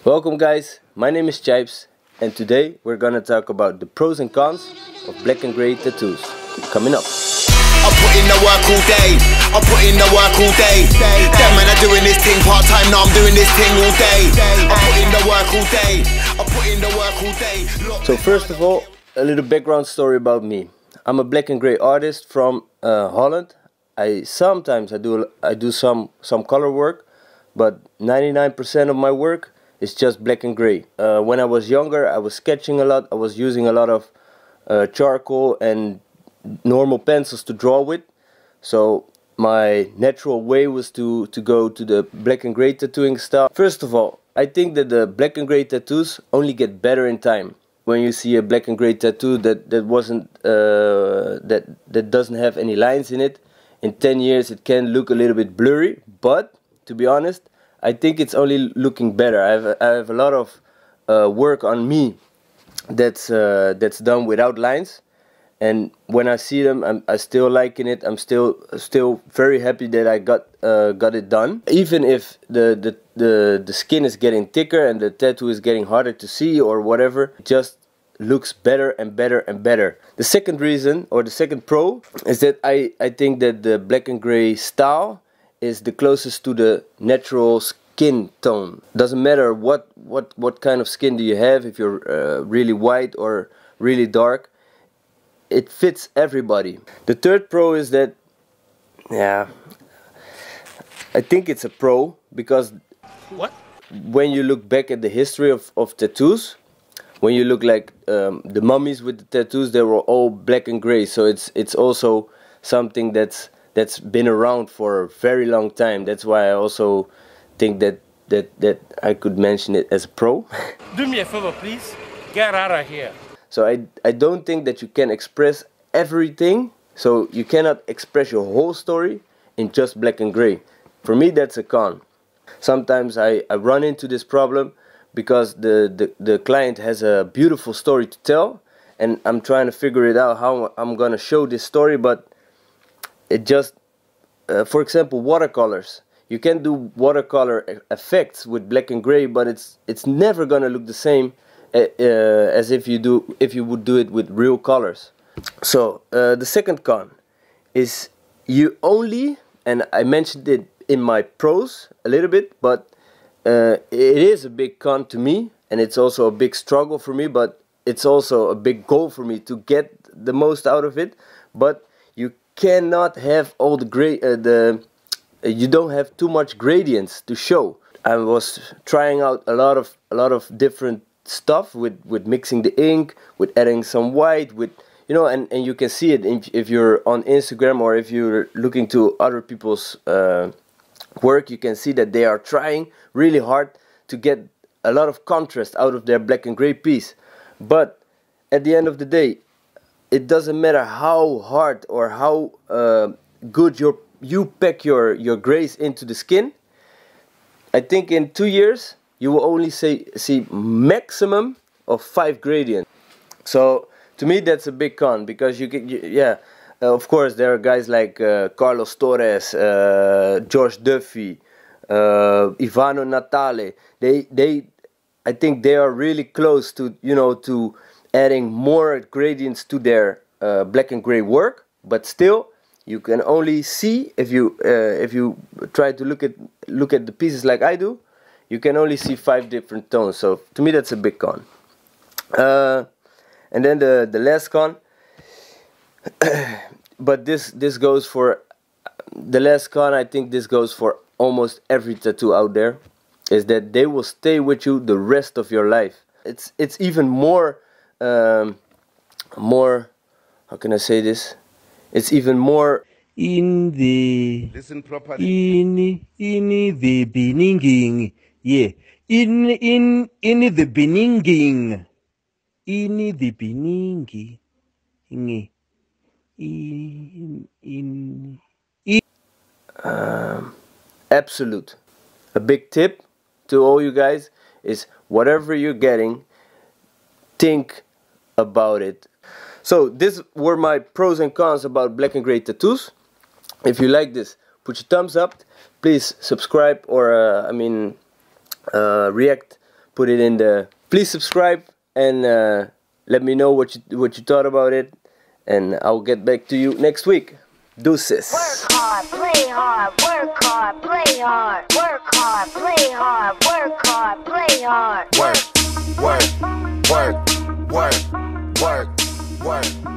Welcome guys, my name is Chybs and today we're gonna talk about the pros and cons of black and grey tattoos. Coming up. I put in the work all day, I put in the work all day. Them man are doing this thing part time, now I'm doing this thing all day. I put in the work all day, I put in the work all day. So first of all, a little background story about me. I'm a black and grey artist from Holland. Sometimes I do some color work, but 99% of my work is just black and grey. When I was younger, I was sketching a lot. I was using a lot of charcoal and normal pencils to draw with. So my natural way was to go to the black and grey tattooing style. First of all, I think that the black and grey tattoos only get better in time. When you see a black and grey tattoo that doesn't have any lines in it, in 10 years it can look a little bit blurry, but to be honest, I think it's only looking better. I have a lot of work on me that's done without lines, and when I see them, I'm still liking it. I'm still very happy that I got it done. Even if the skin is getting thicker and the tattoo is getting harder to see or whatever, it just looks better and better and better. The second reason, or the second pro, is that I think that the black and grey style is the closest to the natural skin tone. Doesn't matter what kind of skin do you have, if you're really white or really dark, it fits everybody. The third pro is that, yeah, I think it's a pro because when you look back at the history of tattoos, when you look like the mummies with the tattoos, they were all black and grey. So it's also something that's been around for a very long time. That's why I also think that I could mention it as a pro. Do me a favor, please. Get out of here. So I don't think that you can express everything. So you cannot express your whole story in just black and grey. For me, that's a con. Sometimes I run into this problem because the client has a beautiful story to tell, and I'm trying to figure it out how I'm gonna show this story, but it just, for example, watercolors. You can do watercolor effects with black and grey, but it's never gonna look the same as if you would do it with real colors. So the second con is you only, and I mentioned it in my pros a little bit, but it is a big con to me, and it's also a big struggle for me, but it's also a big goal for me to get the most out of it. But you cannot have all the you don't have too much gradients to show. I was trying out a lot of different stuff with mixing the ink, with adding some white, with, you know, and you can see it if you're on Instagram or if you're looking to other people's work. You can see that they are trying really hard to get a lot of contrast out of their black and grey piece. But at the end of the day, it doesn't matter how hard or how good you pack your grays into the skin. I think in 2 years you will only see maximum of 5 gradients. So to me that's a big con, because of course there are guys like Carlos Torres, George Duffy, Ivano Natale. I think they are really close to, you know, to adding more gradients to their black and grey work, but still you can only see, if you try to look at the pieces like I do, you can only see 5 different tones. So to me that's a big con. And then the last con, but this goes for the last con. I think this goes for almost every tattoo out there, is that they will stay with you the rest of your life. It's even more how can I say this? It's even more in the Listen properly. in the beginning, yeah, in the beginning, in the beginning, absolute. A big tip to all you guys is, whatever you're getting, think about it. So these were my pros and cons about black and grey tattoos. If you like this, put your thumbs up. Please subscribe or react put it in the. Please subscribe and let me know what you thought about it, and I'll get back to you next week. Deuces. Work hard, play hard, work hard, play hard, work hard, play hard, work hard, play hard. Work, work, work, work, work, work.